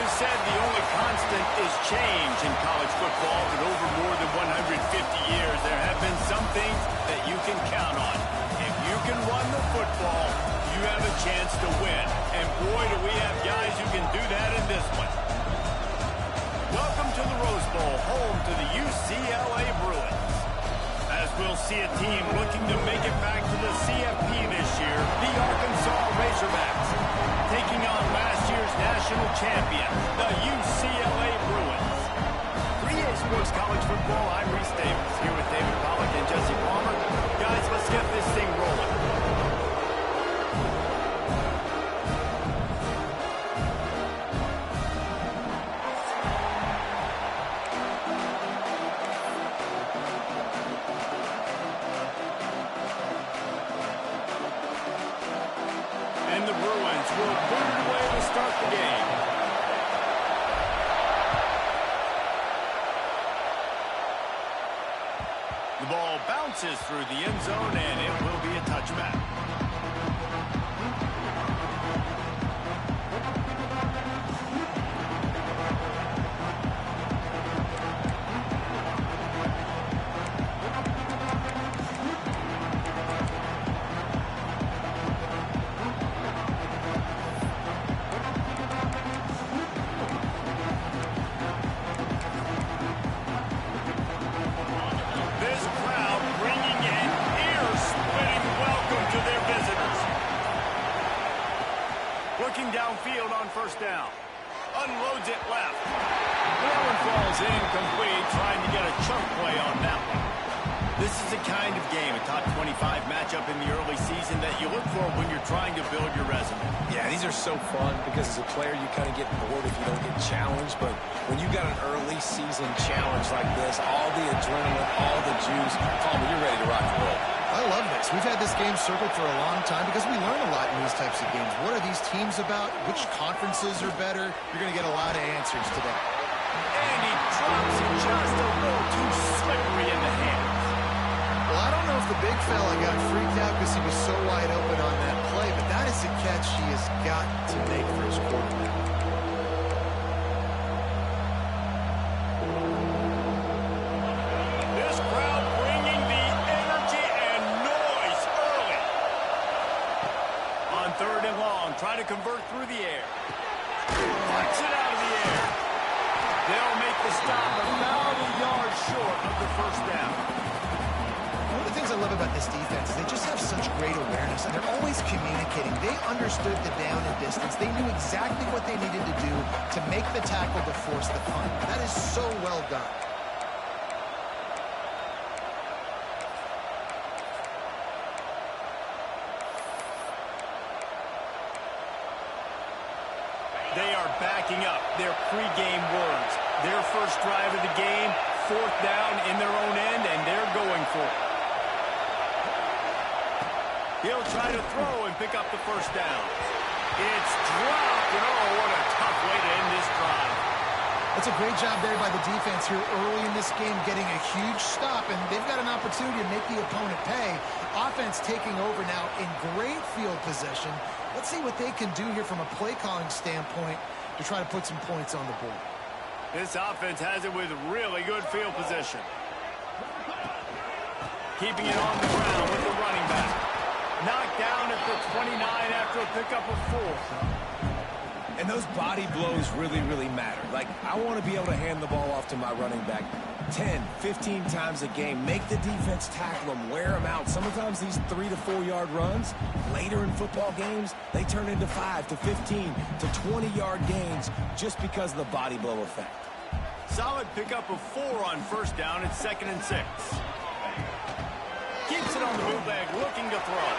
You said the only constant is change in college football, but over more than 150 years, there have been some things that you can count on. If you can run the football, you have a chance to win. And boy, do we have guys who can do that in this one. Welcome to the Rose Bowl, home to the UCLA Bruins. As we'll see a team looking to make it back to the CFP this year, the Arkansas Razorbacks, taking on last year's national champion, the UCLA Bruins. For EA Sports College Football, I'm Reese Davis, here with David Pollack and Jesse Palmer. Guys, let's get this thing rolling. And the Bruins will put it away to start the game. The ball bounces through the end zone, and it will be a touchback. Looking downfield on first down. Unloads it left. That one falls incomplete, trying to get a chunk play on that one. This is the kind of game, a top 25 matchup in the early season, that you look for when you're trying to build your resume. Yeah, these are so fun because as a player, you kind of get bored if you don't get challenged. But when you got an early season challenge like this, all the adrenaline, all the juice, Palmer, you're ready to rock and roll. I love this. We've had this game circled for a long time because we learn a lot in these types of games. What are these teams about? Which conferences are better? You're going to get a lot of answers today. And he drops it just a little too slippery in the hands. Well, I don't know if the big fella got freaked out because he was so wide open on that play, but that is a catch he has got to make for his quarterback. This crowd bringing the energy and noise early. On third and long, trying to convert through the air. Flicks it out of the air. They'll make the stop about a yard short of the first down. One of the things I love about this defense is they just have such great awareness, and they're always communicating. They understood the down and distance. They knew exactly what they needed to do to make the tackle to force the punt. That is so well done. They are backing up their pregame words. Their first drive of the game, fourth down in their own end, and they're going for it. He'll try to throw and pick up the first down. It's dropped, and oh, what a tough way to end this drive. That's a great job there by the defense here early in this game, getting a huge stop, and they've got an opportunity to make the opponent pay. Offense taking over now in great field position. Let's see what they can do here from a play-calling standpoint to try to put some points on the board. This offense has it with really good field position. Keeping it on the ground with the running back. Knocked down at the 29 after a pickup of 4. And those body blows really, really matter. Like, I want to be able to hand the ball off to my running back 10, 15 times a game. Make the defense tackle them, wear them out. Sometimes these 3 to 4 yard runs, later in football games, they turn into 5 to 15 to 20 yard gains just because of the body blow effect. Solid pickup of 4 on first down. It's 2nd and 6. Keeps it on the bootleg, looking to throw.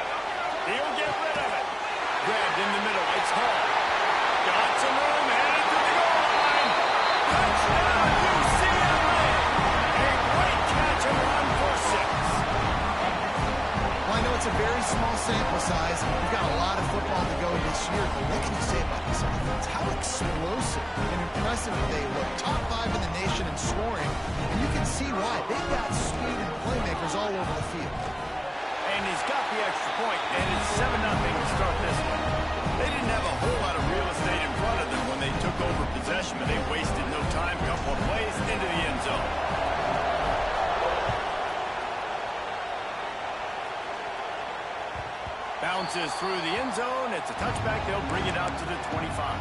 He'll get rid of it. Grabbed in the middle. It's Hall. Got some room, headed to the goal line. Touchdown, UCLA. A great catch and run for 6. Well, I know it's a very small sample size. We've got a lot of football to go this year, but what can you say about this offense? How explosive and impressive they look. Top 5 in the nation in scoring, and you can see why. They've got speed and playmakers all over the field. And he's got the extra point, and it's 7-0 to start this one. They didn't have a whole lot of real estate in front of them when they took over possession, but they wasted no time. Couple of plays into the end zone. Bounces through the end zone. It's a touchback. They'll bring it out to the 25.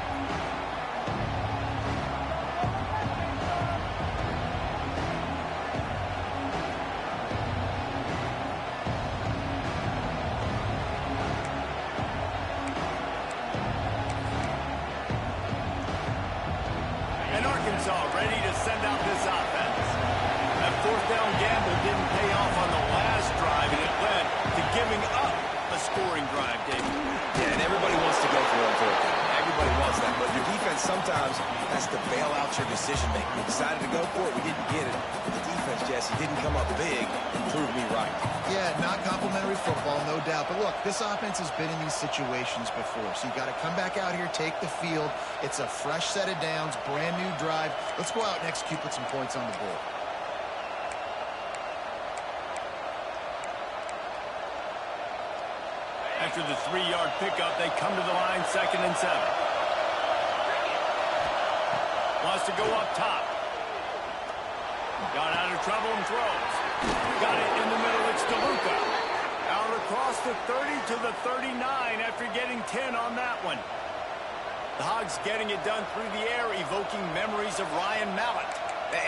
Ready to send out this offense. That fourth down gamble didn't pay off on the last drive, and it led to giving up a scoring drive, David. Yeah, and everybody wants to go for it on fourth down. Everybody wants that, but your defense sometimes has to bail out your decision-making. We decided to go for it. We didn't get it. But the defense, Jesse, didn't come up big and prove me right. Yeah, not complimentary football, no doubt. But look, this offense has been in these situations before. So you got to come back out here, take the field. It's a fresh set of downs, brand new drive. Let's go out and execute, put some points on the board. After the 3-yard pickup, they come to the line, 2nd and 7. Wants to go up top. Got out of trouble and throws. Got it in the middle. It's DeLuca. Out across the 30 to the 39 after getting 10 on that one. The Hogs getting it done through the air, evoking memories of Ryan Mallett.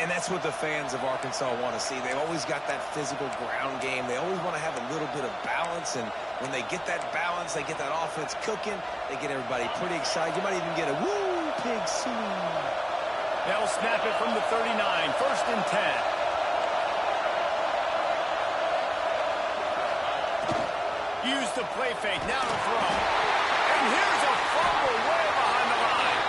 And that's what the fans of Arkansas want to see. They've always got that physical ground game. They always want to have a little bit of balance, and when they get that balance, they get that offense cooking, they get everybody pretty excited. You might even get a woo, pig soon. They'll snap it from the 39, 1st and 10. Use the play fake, now to throw. And here's a fumble way behind the line.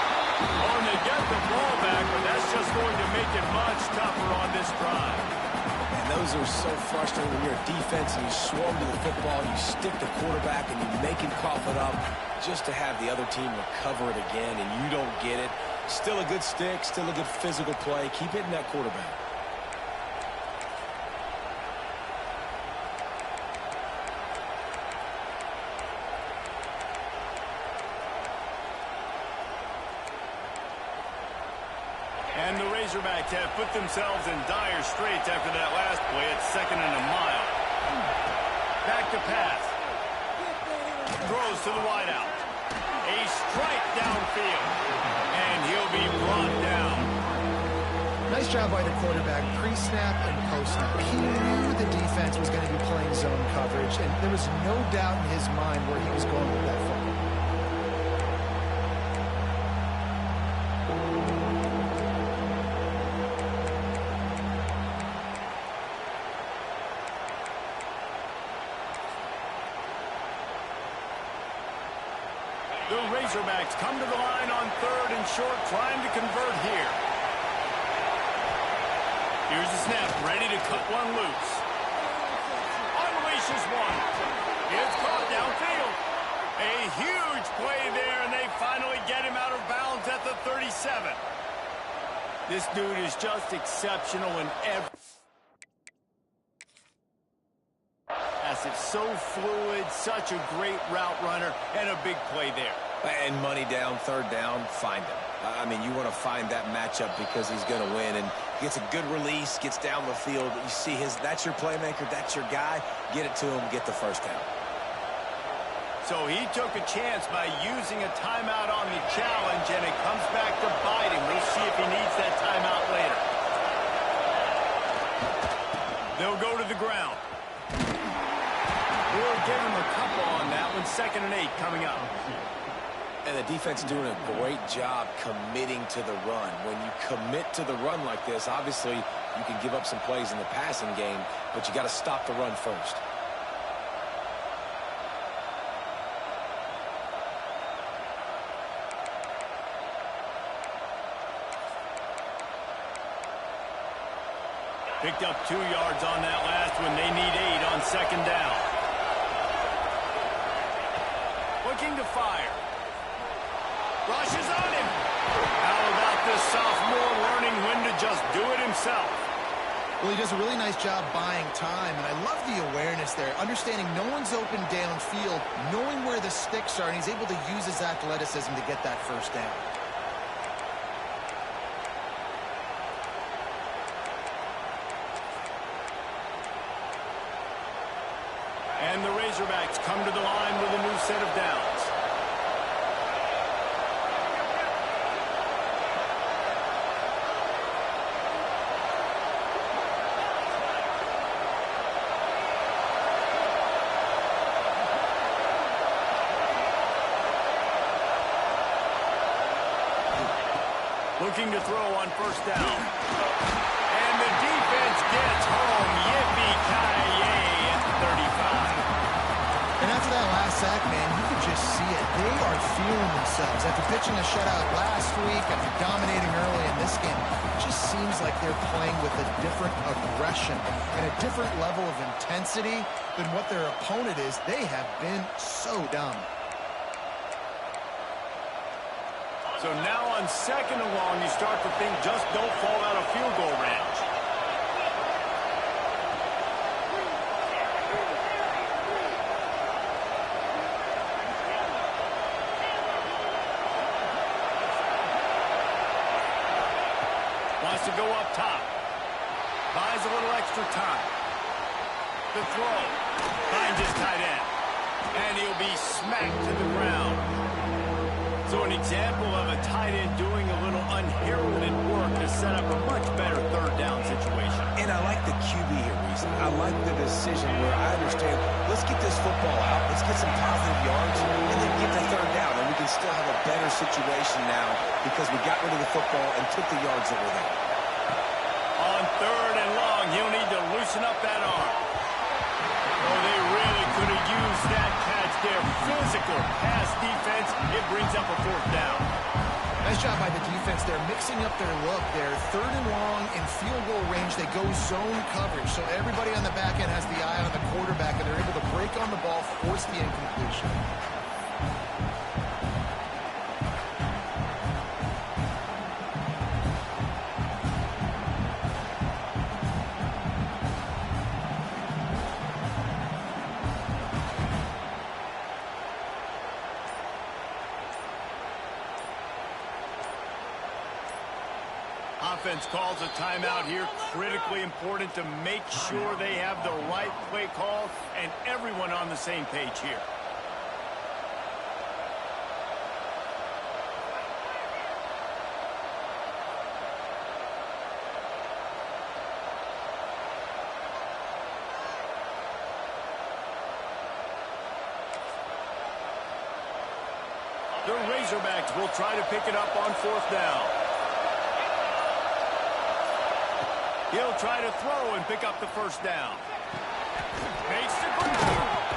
Oh, and they get the ball back, but that's just going to make it much tougher on this drive. And those are so frustrating when you're a defense and you swarm to the football, you stick the quarterback and you make him cough it up just to have the other team recover it again, and you don't get it. Still a good stick, still a good physical play. Keep hitting that quarterback. And the Razorbacks have put themselves in dire straits after that last play. It's 2nd and a mile. Back to pass. Throws to the wideout. A strike downfield. And he'll be brought down. Nice job by the quarterback, pre-snap and post-snap. He knew the defense was going to be playing zone coverage, and there was no doubt in his mind where he was going with that football. The Razorbacks come to the line on 3rd and short, trying to convert here. Here's the snap, ready to cut one loose. Unleashes one. It's caught downfield. A huge play there, and they finally get him out of bounds at the 37. This dude is just exceptional in every... It's so fluid, such a great route runner, and a big play there. And money down, 3rd down, find him. I mean, you want to find that matchup because he's going to win, and gets a good release, gets down the field. You see that's your playmaker, that's your guy. Get it to him, get the 1st down. So he took a chance by using a timeout on the challenge, and it comes back to bite him. We'll see if he needs that timeout later. They'll go to the ground. We'll give him a couple on that one. 2nd and 8 coming up. And the defense doing a great job committing to the run. When you commit to the run like this, obviously you can give up some plays in the passing game, but you got to stop the run first. Picked up 2 yards on that last one. They need 8 on 2nd down. Looking to fire. Rushes on him. How about this sophomore learning when to just do it himself? Well, he does a really nice job buying time, and I love the awareness there, understanding no one's open downfield, knowing where the sticks are, and he's able to use his athleticism to get that first down. And the Razorbacks come to the line with a new set of downs. Looking to throw on first down. And the defense gets home. Yippee-ki-yay at the 35. And after that last sack, man, you could just see it. They are feeling themselves. After pitching a shutout last week, after dominating early in this game, it just seems like they're playing with a different aggression and a different level of intensity than what their opponent is. They have been so dominant. So now on second and long, you start to think just don't fall out of field goal range. Wants to go up top. Buys a little extra time. The throw. Finds his tight end. And he'll be smacked to the ground. So an example of a tight end doing a little unheralded work to set up a much better third down situation. And I like the QB here, Reese. I like the decision where I understand, let's get this football out, let's get some positive yards, and then get the third down, and we can still have a better situation now because we got rid of the football and took the yards that were there. On third and long, he'll need to loosen up that arm. Oh, they really could have used that catch there. Physical pass defense. It brings up a fourth down. Nice job by the defense there, mixing up their look there. Third and long in field goal range, they go zone coverage. So everybody on the back end has the eye on the quarterback, and they're able to break on the ball, force the incompletion. Offense calls a timeout here. Critically important to make sure they have the right play call and everyone on the same page here. The Razorbacks will try to pick it up on fourth down. He'll try to throw and pick up the first down. Makes the grab.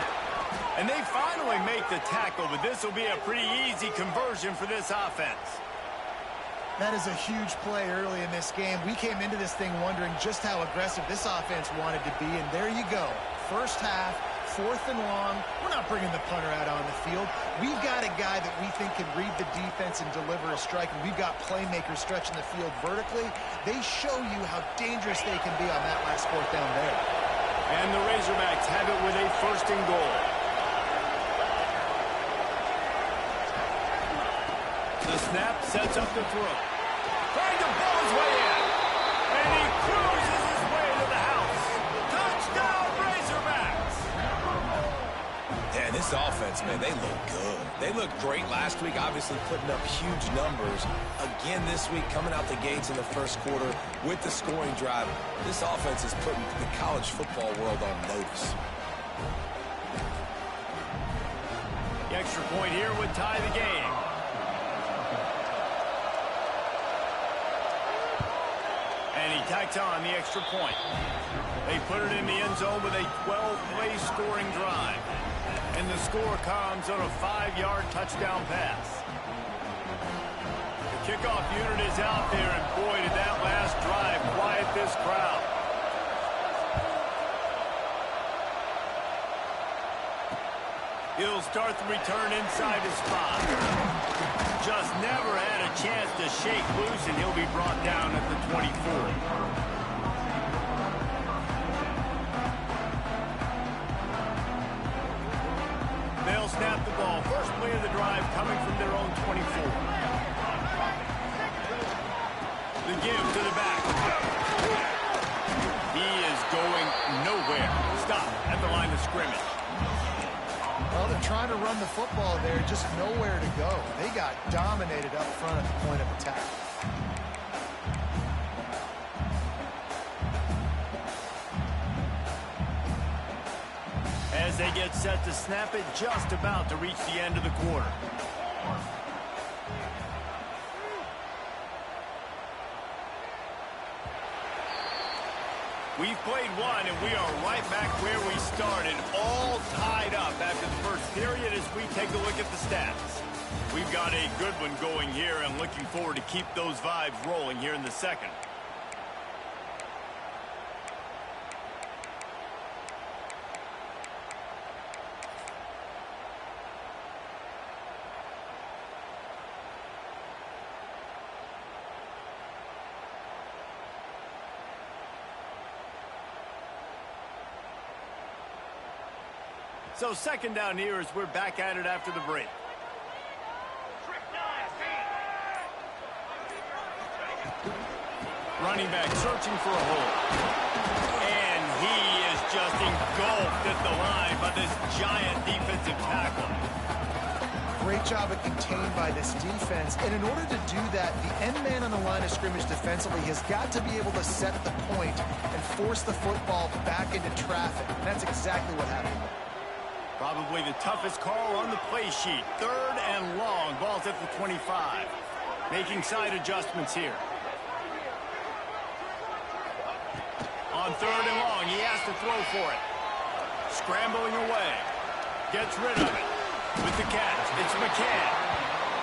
And they finally make the tackle, but this will be a pretty easy conversion for this offense. That is a huge play early in this game. We came into this thing wondering just how aggressive this offense wanted to be, and there you go. First half, fourth and long. We're not bringing the punter out on the field. We've got a guy that we think can read the defense and deliver a strike, and we've got playmakers stretching the field vertically. They show you how dangerous they can be on that last fourth down there. And the Razorbacks have it with a first and goal. The snap sets up the throw. Trying to blow his way in. And he cruises his way to the house. Touchdown, Razorbacks! Yeah, this offense, man, they look good. They looked great last week, obviously putting up huge numbers. Again this week, coming out the gates in the first quarter with the scoring drive. This offense is putting the college football world on notice. The extra point here would tie the game. And he tacks on the extra point. They put it in the end zone with a 12-play scoring drive. And the score comes on a 5-yard touchdown pass. The kickoff unit is out there, and boy, did that last drive quiet this crowd. He'll start the return inside his spot. Just never had a chance to shake loose, and he'll be brought down at the 24. snap the ball. First play of the drive coming from their own 24. The give to the back. He is going nowhere. Stop at the line of scrimmage. Well, they're trying to run the football there, just nowhere to go. They got dominated up front at the point of attack. As they get set to snap it, just about to reach the end of the quarter. We've played one, and we are right back where we started, all tied up after the first period as we take a look at the stats. We've got a good one going here, and looking forward to keep those vibes rolling here in the second. So second down here as we're back at it after the break. Running back searching for a hole. And he is just engulfed at the line by this giant defensive tackle. Great job at contained by this defense. And in order to do that, the end man on the line of scrimmage defensively has got to be able to set the point and force the football back into traffic. And that's exactly what happened. Probably the toughest call on the play sheet. Third and long. Ball's at the 25. Making side adjustments here. On third and long, he has to throw for it. Scrambling away. Gets rid of it. With the catch, it's McCann.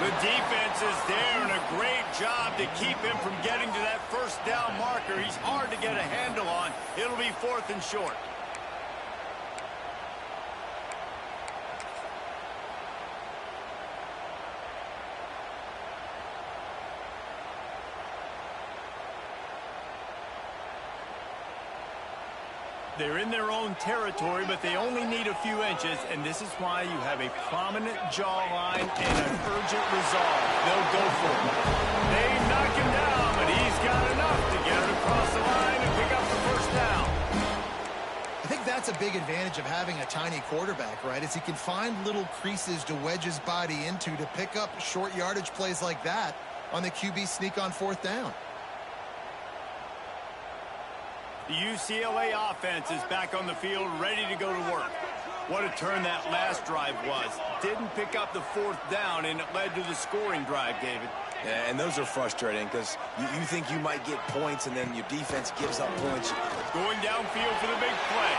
The defense is there, and a great job to keep him from getting to that first down marker. He's hard to get a handle on. It'll be fourth and short. They're in their own territory, but they only need a few inches, and this is why you have a prominent jawline and an urgent resolve. They'll go for it. They knock him down, but he's got enough to get it across the line and pick up the first down. I think that's a big advantage of having a tiny quarterback, right? Is he can find little creases to wedge his body into to pick up short yardage plays like that on the QB sneak on fourth down. The UCLA offense is back on the field, ready to go to work. What a turn that last drive was. Didn't pick up the fourth down, and it led to the scoring drive, David. Yeah, and those are frustrating because you think you might get points, and then your defense gives up points. Going downfield for the big play.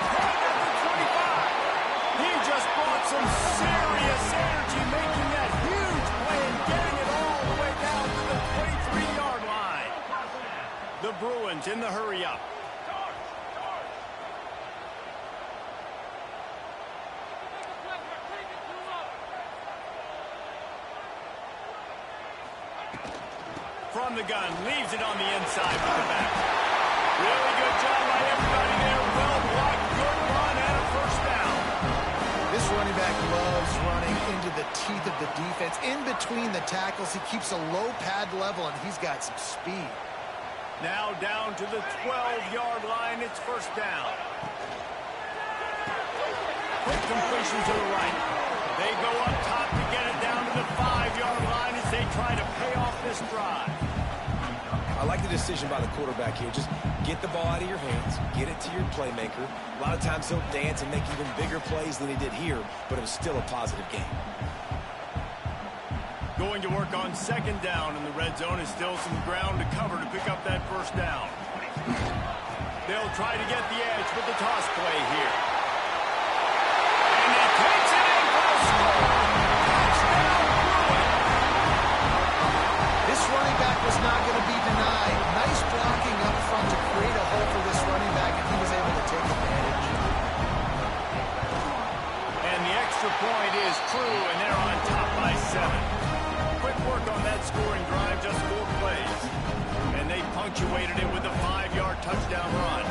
Right at the 25. He just brought some serious energy, making that huge play and getting it all the way down to the 23-yard line. The Bruins in the hurry-up. From the gun, leaves it on the inside with the back. Really good job by everybody there. Well blocked, good run, and a first down. This running back loves running into the teeth of the defense. In between the tackles, he keeps a low pad level, and he's got some speed. Now down to the 12-yard line. It's first down. Quick completion to the right. They go up top to get it down to the 5-yard line as they try to pay off this drive. I like the decision by the quarterback here. Just get the ball out of your hands, get it to your playmaker. A lot of times he'll dance and make even bigger plays than he did here, but it was still a positive game. Going to work on second down, and the red zone is still some ground to cover to pick up that first down. They'll try to get the edge with the toss play here. And he takes it in for the score. Touchdown, Bruins. This running back was not going to be denied. Nice blocking up front to create a hole for this running back, and he was able to take advantage. And the extra point is true, and they're on top by 7. Quick work on that scoring drive, just 4 plays. And they punctuated it with a 5-yard touchdown run.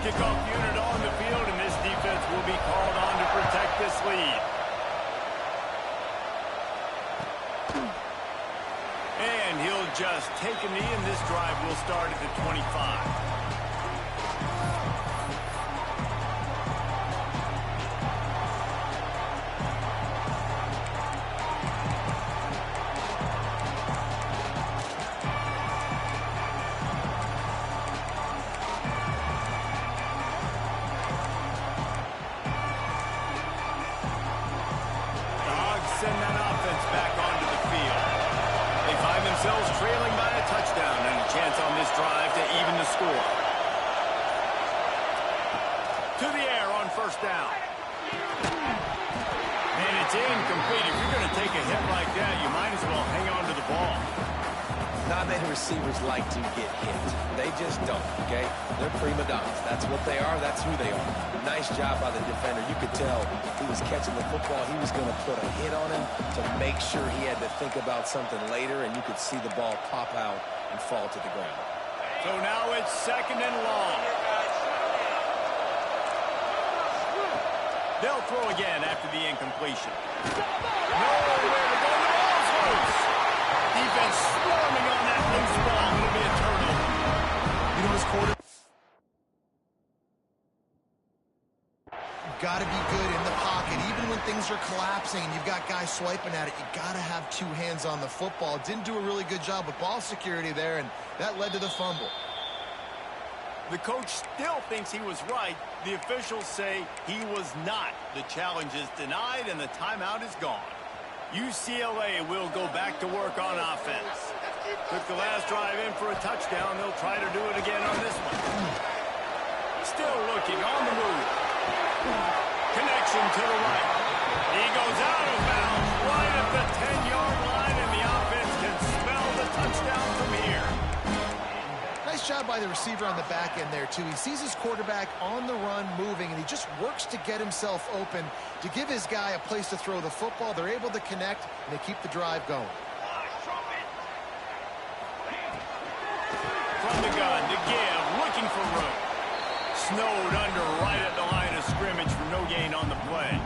Kickoff unit on the field, and this defense will be called on to protect this lead. take a knee, and this drive will start at the 25. Send that offense back onto the field. They find themselves trailing by a touchdown and a chance on this drive to even the score. To the air on first down. And it's incomplete. If you're going to take a hit like that, you might as well hang on to the ball. Not many receivers like to get hit. They just don't, okay? They're prima donnas. That's what they are. That's who they are. Nice job by the defender. You could tell he was catching the football. He was going to put a hit on him to make sure he had to think about something later, and you could see the ball pop out and fall to the ground. So now it's 2nd and long. They'll throw again after the incompletion. Nowhere to go. The ball's loose. Defense swarming on that loose ball. It'll be a turnover. You know, his quarter. You've got to be good in the pocket. Even when things are collapsing and you've got guys swiping at it, you got to have two hands on the football. Didn't do a really good job with ball security there, and that led to the fumble. The coach still thinks he was right. The officials say he was not. The challenge is denied, and the timeout is gone. UCLA will go back to work on offense. Took the last drive in for a touchdown. They'll try to do it again on this one. Still looking on the move. Connection to the right. He goes out of bounds right at the 10-yard line, and the offense can smell the touchdown from here. Nice job by the receiver on the back end there, too. He sees his quarterback on the run moving, and he just works to get himself open to give his guy a place to throw the football. They're able to connect, and they keep the drive going. From the gun to give, looking for room. Snowed under right at the line of scrimmage for no gain on the play.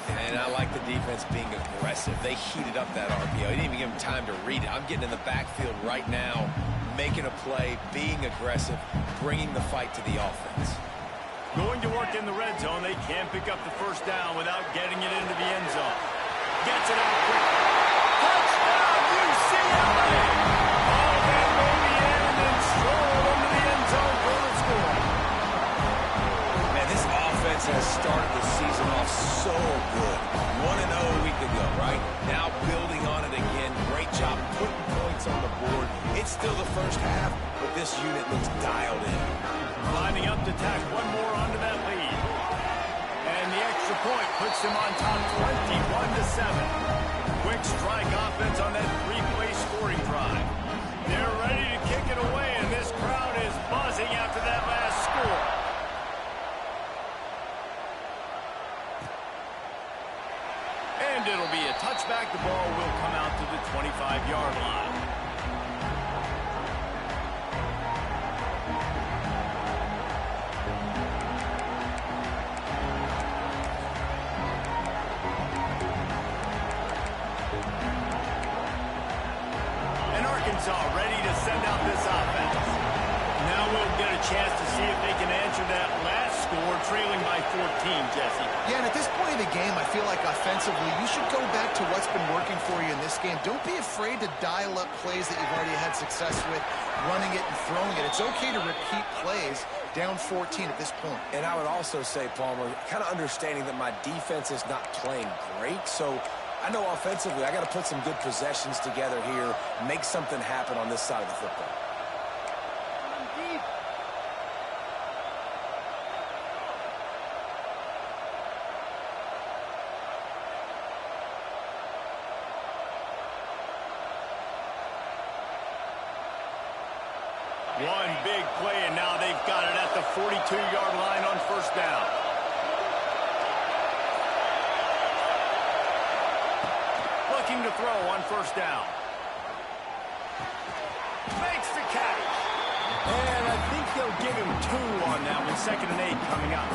And I like the defense being aggressive. They heated up that RPO. They didn't even give him time to read it. I'm getting in the backfield right now, making a play, being aggressive, bringing the fight to the offense. Going to work in the red zone. They can't pick up the first down without getting it into the end zone. Gets it out quick. Touchdown, UCLA! All that baby in and then stroll into the end zone for the score. Man, this offense has started the season off so good. 1-0 a week ago, right? Now building on it again. Great job putting points on the board. It's still the first half, but this unit looks dialed in. Lining up to tack one more onto that lead. And the extra point puts him on top 21-7. Quick strike offense on that three-play scoring drive. They're ready to kick it away, and this crowd is buzzing after that last score. And it'll be a touchback. The ball will come out to the 25-yard line. And Arkansas ready to send out this offense. Now we'll get a chance to see if they can answer that last score, trailing by 14, Jesse. Yeah, and at this point in the game, I feel like offensively, you should go back to what's been working for you in this game. Don't be afraid to dial up plays that you've already had success with, running it and throwing it. It's okay to repeat plays down 14 at this point. And I would also say, Palmer, kind of understanding that my defense is not playing great, so I know offensively I got to put some good possessions together here, make something happen on this side of the football. One big play, and now they've got it at the 42-yard line on first down. Looking to throw on first down. Makes the catch. And I think they'll give him 2 on that one. 2nd and 8 coming up.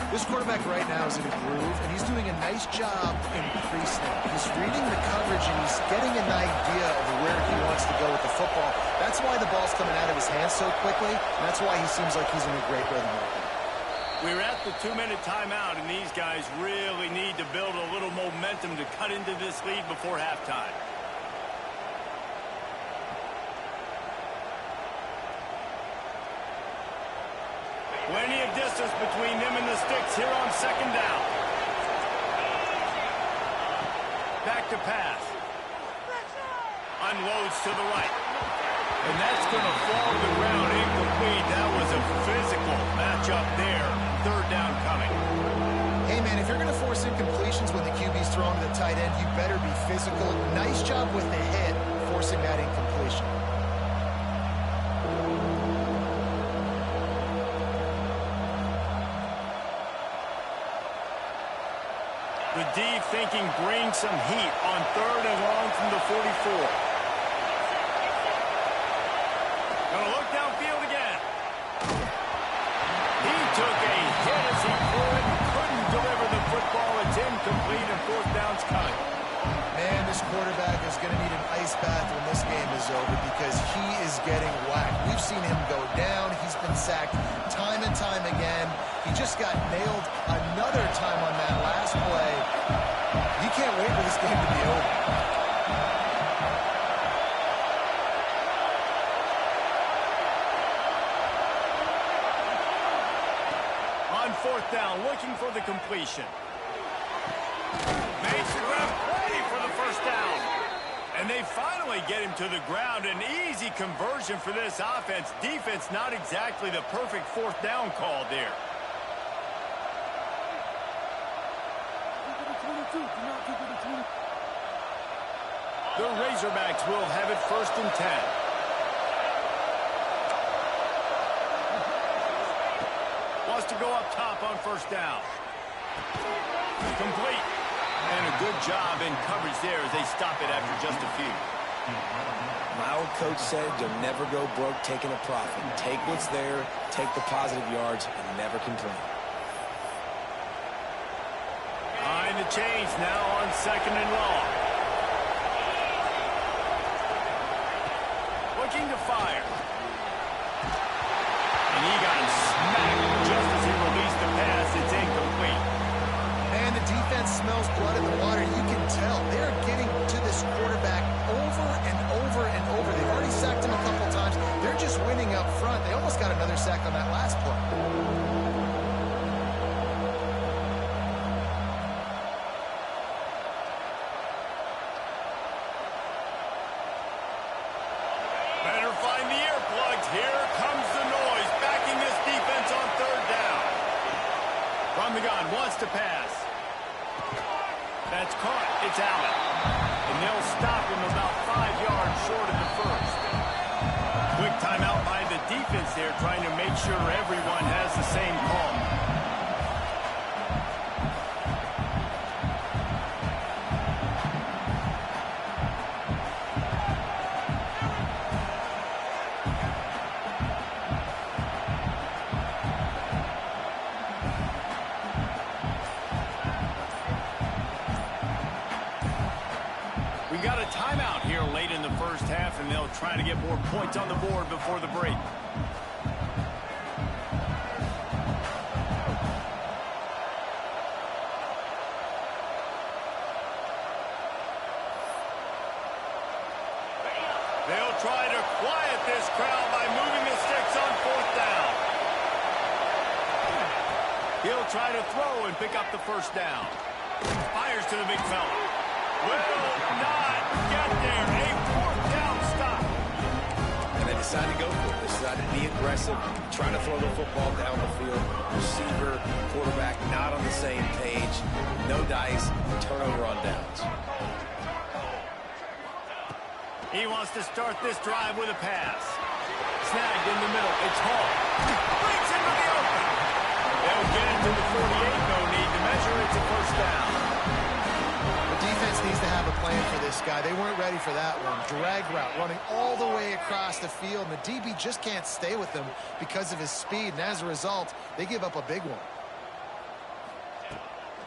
This quarterback right now is in a groove, and he's doing a nice job in pre-snap. He's reading the coverage, and he's getting an idea of where he wants to go with the football. That's why the ball's coming out of his hands so quickly, and that's why he seems like he's in a great rhythm right now. We're at the 2-minute timeout, and these guys really need to build a little momentum to cut into this lead before halftime. Plenty of distance between them and the sticks here on second down. Back to pass. Unloads to the right. And that's going to fall to the ground incomplete. That was a physical matchup there. Third down coming. Hey, man, if you're going to force incompletions when the QB's throwing to the tight end, you better be physical. Nice job with the hit, forcing that incompletion. The deep thinking brings some heat on third and long from the 44. Gonna look downfield again. He took a hit as he couldn't deliver the football. It's incomplete and fourth down's coming. Man, this quarterback is going to need an ice bath when this game is over because he is getting whacked. We've seen him go down. He's been sacked time and time again. He just got nailed another time on that last play. You can't wait for this game to be over. On fourth down, looking for the completion. Makes the grab, ready for the first down. And they finally get him to the ground. An easy conversion for this offense. Defense not exactly the perfect fourth down call there. The Razorbacks will have it 1st and 10. Wants to go up top on first down. Complete. And a good job in coverage there as they stop it after just a few. My old coach said you'll never go broke taking a profit. Take what's there, take the positive yards, and never complain. Behind the chains now on second and long. Looking to fire. And he got smacked just as he released the pass. It's incomplete. Man, the defense smells blood in the water. You can tell. They're getting to this quarterback over and over and over. They've already sacked him a couple times. They're just winning up front. They almost got another sack on that last play. Better find the earplugs. Here comes the noise, backing this defense on third down. From the gun, wants to pass. That's caught. It's Allen. And they'll stop him about 5 yards short of the first. Quick timeout by the defense there, trying to make sure everyone has the same call. We got a timeout here late in the first half, and they'll try to get more points on the board before the break. They'll try to quiet this crowd by moving the sticks on fourth down. He'll try to throw and pick up the first down. Fires to the big fella. Will not get there. A fourth down stop. And they decided to go for it. They decided to be aggressive, trying to throw the football down the field. Receiver, quarterback not on the same page. No dice, turnover on downs. He wants to start this drive with a pass. Snagged in the middle. It's Hall. Breaks into the open. They'll get it to the 48. No need to measure. It's a first down. The defense needs to have a plan for this guy. They weren't ready for that one. Drag route, running all the way across the field, and the DB just can't stay with him because of his speed, and as a result, they give up a big one.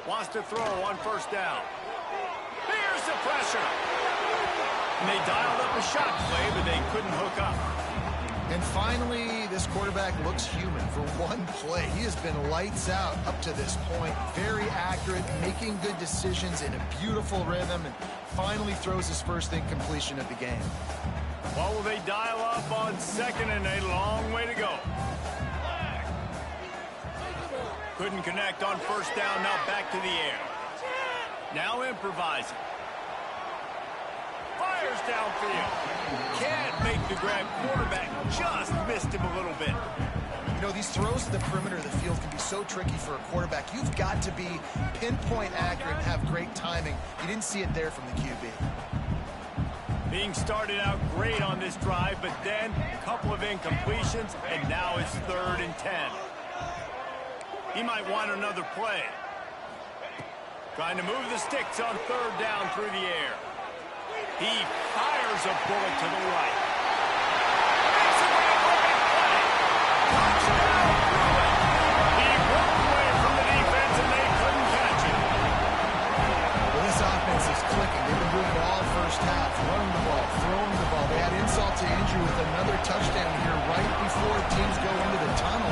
Wants to throw on first down. Here's the pressure. And they dialed up a shot play, but they couldn't hook up. And finally, this quarterback looks human for one play. He has been lights out up to this point. Very accurate, making good decisions in a beautiful rhythm, and finally throws his first incompletion of the game. What will they dial up on second and a long way to go? Couldn't connect on first down, now back to the air. Now improvising. Fires downfield. Can't make the grab. Quarterback just missed him a little bit. You know, these throws to the perimeter of the field can be so tricky for a quarterback. You've got to be pinpoint accurate and have great timing. You didn't see it there from the QB. Being started out great on this drive, but then a couple of incompletions, and now it's 3rd and 10. He might want another play. Trying to move the sticks on 3rd down through the air. He fires a bullet to the right. It's a great play. Touchdown, Bruin. He broke away from the defense, and they couldn't catch him. Well, this offense is clicking. They've been doing it all first half, running the ball, throwing the ball. They had insult to injury with another touchdown here right before teams go into the tunnel.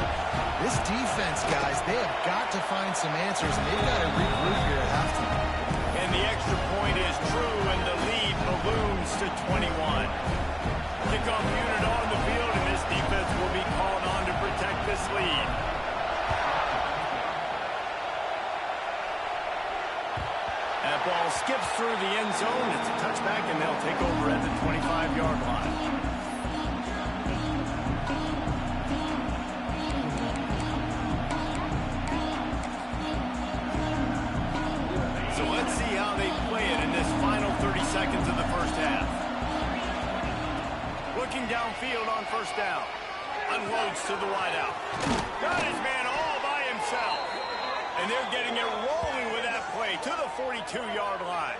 This defense, guys, they have got to find some answers, and they've got to regroup here at halftime. And the extra point is true, and the lead balloons to 21. Kickoff unit on the field, and this defense will be called on to protect this lead. That ball skips through the end zone. It's a touchback, and they'll take over at the 25-yard line. So let's see how they play it in this final 30 seconds of the first half. Looking downfield on first down. Unloads to the wideout. Got his man all by himself. And they're getting it rolling with that play to the 42-yard line.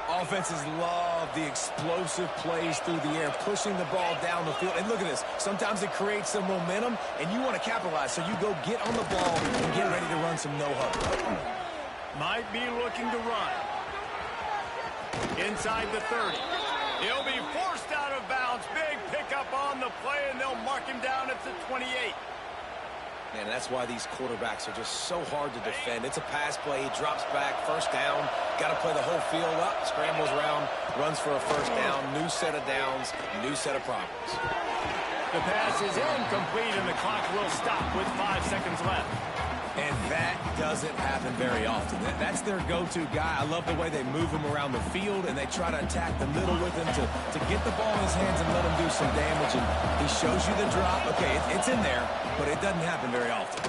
Offenses love the explosive plays through the air, pushing the ball down the field. And look at this. Sometimes it creates some momentum, and you want to capitalize. So you go get on the ball and get ready to run some no-huddle. Might be looking to run. Inside the 30. He'll be forced out of bounds. Big pickup on the play, and they'll mark him down at the 28. Man, that's why these quarterbacks are just so hard to defend. It's a pass play. He drops back, first down. Got to play the whole field up. Scrambles around, runs for a first down. New set of downs, new set of problems. The pass is incomplete, and the clock will stop with 5 seconds left. And that doesn't happen very often. That's their go-to guy. I love the way they move him around the field, and they try to attack the middle with him to get the ball in his hands and let him do some damage. And he shows you the drop. Okay, it's in there, but it doesn't happen very often.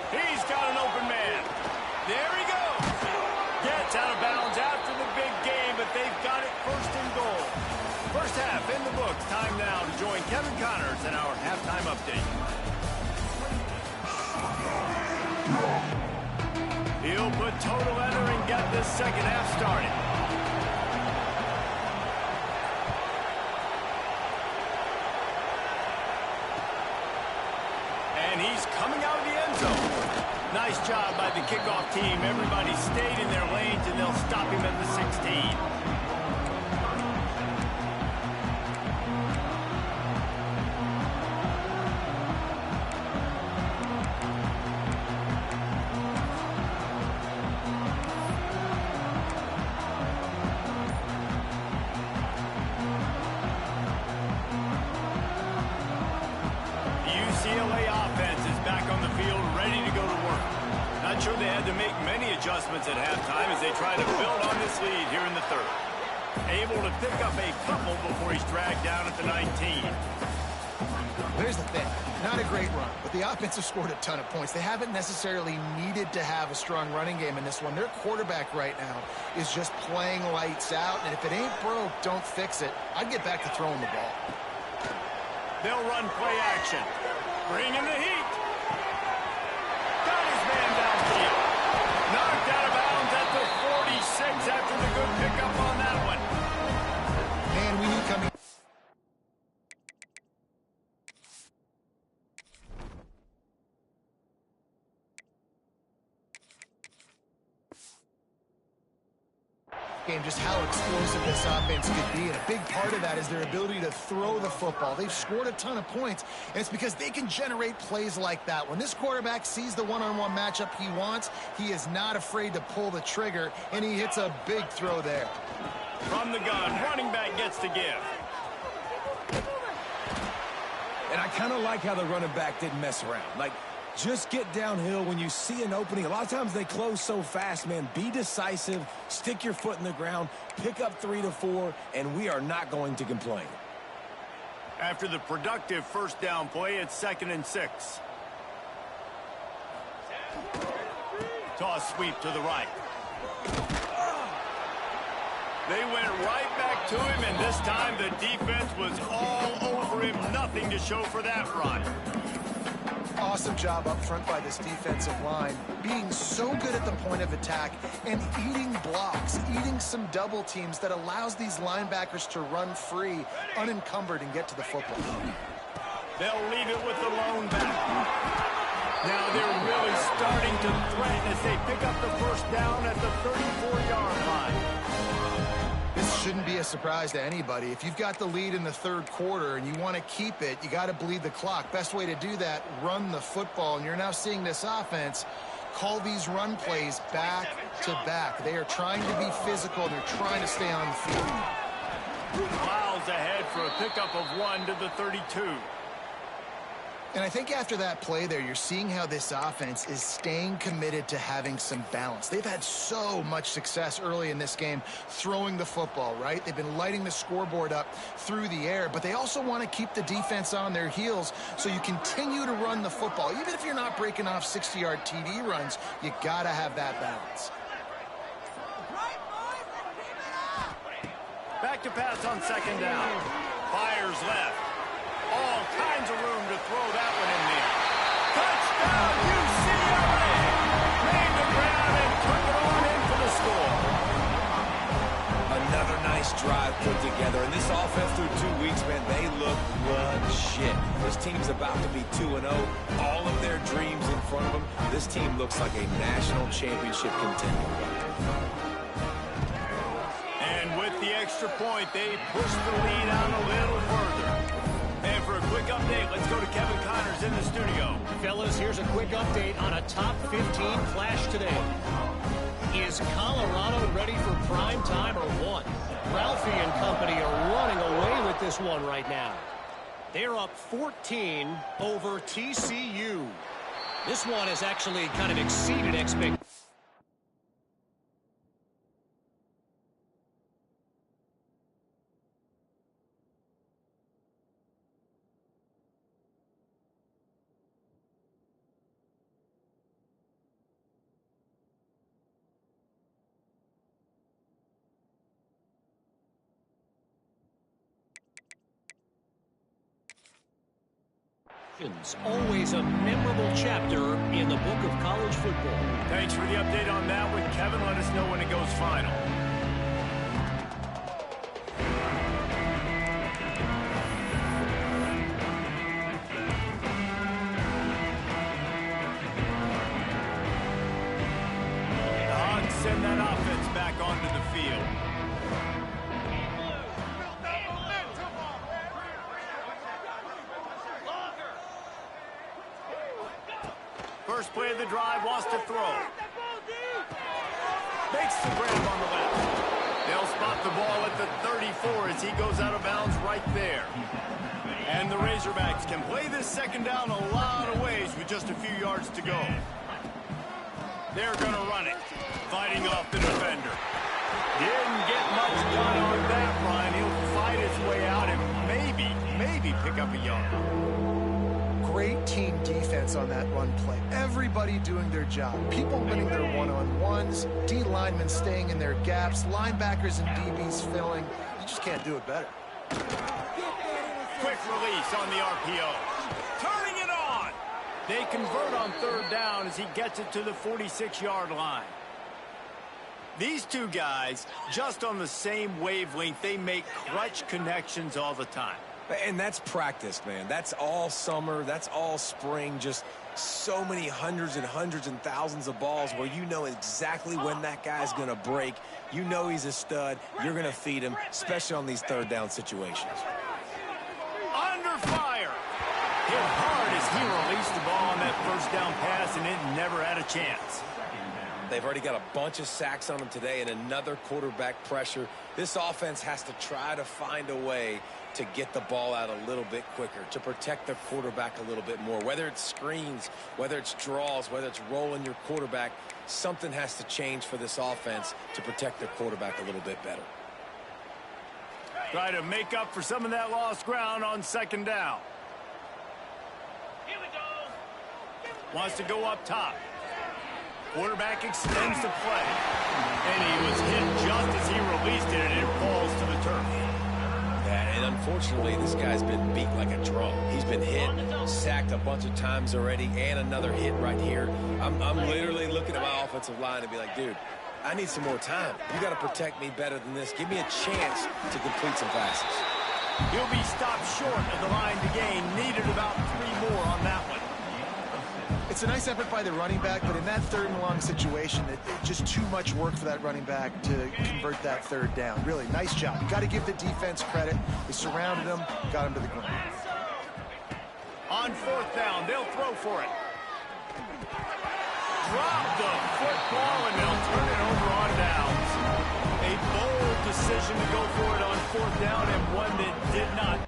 He's got an open man. There he goes. Gets out of bounds after the big game, but they've got it 1st and goal. First half in the books. Time now to join Kevin Connors in our halftime update. He'll put total enter and get this second half started. And he's coming out of the end zone. Nice job by the kickoff team. Everybody stayed in their lanes, and they'll stop him at the 16. UCLA offense is back on the field, ready to go to work. Not sure they had to make many adjustments at halftime as they try to build on this lead here in the 3rd. Able to pick up a couple before he's dragged down at the 19. Here's the thing. Not a great run, but the offense has scored a ton of points. They haven't necessarily needed to have a strong running game in this one. Their quarterback right now is just playing lights out, and if it ain't broke, don't fix it. I'd get back to throwing the ball. They'll run play action. Bring in the heat. Got his man downfield. Knocked out of bounds at the 46 after the good pickup on that one. Man, we knew coming. game just how explosive this offense could be, and a big part of that is their ability to throw the football. They've scored a ton of points, and it's because they can generate plays like that. When this quarterback sees the one-on-one matchup he wants, he is not afraid to pull the trigger, and he hits a big throw there. From the gun, running back gets to give. And I kind of like how the running back didn't mess around. Like, just get downhill when you see an opening. A lot of times they close so fast, man. Be decisive, stick your foot in the ground, pick up 3 to 4, and we are not going to complain. After the productive first down play, it's 2nd and 6. Toss sweep to the right. They went right back to him, and this time the defense was all over him. Nothing to show for that run. Awesome job up front by this defensive line, being so good at the point of attack and eating blocks, eating some double teams that allows these linebackers to run free, unencumbered, and get to the football. They'll leave it with the lone back. Now they're really starting to threaten as they pick up the first down at the 34-yard line. This shouldn't be a surprise to anybody. If you've got the lead in the third quarter and you want to keep it, you got to bleed the clock. Best way to do that, run the football. And you're now seeing this offense call these run plays back to back. They are trying to be physical. They're trying to stay on the field. Miles ahead for a pickup of 1 to the 32. And I think after that play there, you're seeing how this offense is staying committed to having some balance. They've had so much success early in this game throwing the football, right? They've been lighting the scoreboard up through the air, but they also want to keep the defense on their heels, so you continue to run the football. Even if you're not breaking off 60-yard TD runs, you got to have that balance. Back to pass on 2nd down. Fires left. All kinds of room to throw that one in there. Touchdown, UCLA! Made the ground and took it on in for the score. Another nice drive put together. And this offense through 2 weeks, man, they look legit. This team's about to be 2-0. All of their dreams in front of them. This team looks like a national championship contender. And with the extra point, they push the lead out a little further. And for a quick update, let's go to Kevin Connors in the studio. Fellas, here's a quick update on a top 15 clash today. Is Colorado ready for prime time or what? Ralphie and company are running away with this one right now. They're up 14 over TCU. This one has actually kind of exceeded expectations. Always a memorable chapter in the book of college football. Thanks for the update on that one, Kevin. Let us know when it goes final. The Hogs send that offense back onto the field. First play of the drive, wants to throw. Makes the grab on the left. They'll spot the ball at the 34 as he goes out of bounds right there. And the Razorbacks can play this 2nd down a lot of ways with just a few yards to go. They're going to run it, fighting off the defender. Didn't get much done on that run. He'll fight his way out and maybe pick up a yard. Great team defense on that run play. Everybody doing their job. People winning their one-on-ones, D linemen staying in their gaps, linebackers and DBs filling. You just can't do it better. Quick release on the RPO. Turning it on. They convert on 3rd down as he gets it to the 46-yard line. These two guys, just on the same wavelength, they make clutch connections all the time. And that's practice, man. That's all summer. That's all spring. Just so many hundreds and hundreds and thousands of balls where you know exactly when that guy's going to break. You know he's a stud. You're going to feed him, especially on these third down situations. Under fire. Hit hard as he released the ball on that first down pass, and it never had a chance. They've already got a bunch of sacks on them today and another quarterback pressure. This offense has to try to find a way to get the ball out a little bit quicker, to protect their quarterback a little bit more. Whether it's screens, whether it's draws, whether it's rolling your quarterback, something has to change for this offense to protect their quarterback a little bit better. Try to make up for some of that lost ground on second down. Here we go. Wants to go up top. Quarterback extends the play. And he was hit just as he released it, and it falls to the turf. Yeah, and unfortunately, this guy's been beat like a drum. He's been hit, sacked a bunch of times already, and another hit right here. I'm literally looking at my offensive line and be like, dude, I need some more time. You got to protect me better than this. Give me a chance to complete some passes. He'll be stopped short of the line to gain. Needed about 3 more on that one. It's a nice effort by the running back, but in that third and long situation, it's just too much work for that running back to convert that third down. Really, nice job. You got to give the defense credit. They surrounded him, got him to the ground. On fourth down, they'll throw for it. Drop the football, and they'll turn it over on downs. A bold decision to go for it on fourth down, and one that did not